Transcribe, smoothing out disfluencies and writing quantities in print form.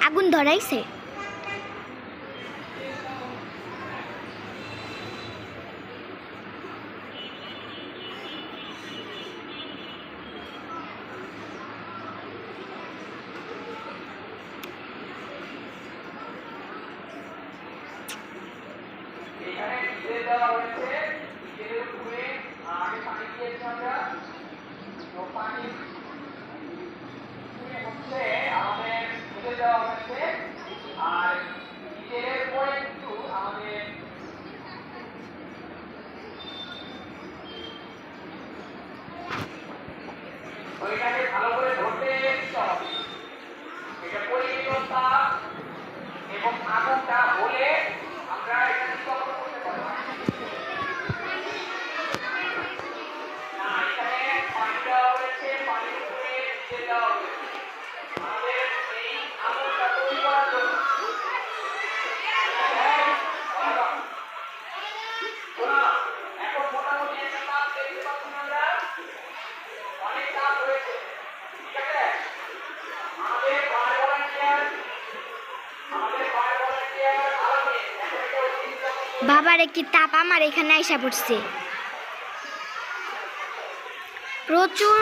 আগুন ধরাইছে। এখানে ডিজেল দেওয়া হয়েছে, ডিজেলের উপরে আগে পানি দিয়েছি আমরা, তো পানি হচ্ছে আমাদের ডিজেল দেওয়া হয়েছে, আর ডিজেলের পরে কিন্তু আমাদের ওইটাকে ভালো করে ধরতে দিতে হবে। এটা পরিমিত তাপ এবং আগুনটা হলে আমরা এখানে কখন করতে পারবো না। এখানে পানি দেওয়া হয়েছে, পানির উপরে ডিজেল দেওয়া হয়েছে আমাদের এই আগুনটা তৈরি করার জন্য। এখন মোটামুটি একটা তাপ দেখতে পাচ্ছি আমরা, অনেক তাপ হয়েছে, ঠিক আছে। আমাদের ফায়ার ভলান্টিয়ার আলামে এখন এটা বাবারে কি তাপ আমার এখানে আইসা পড়ছে প্রচুর।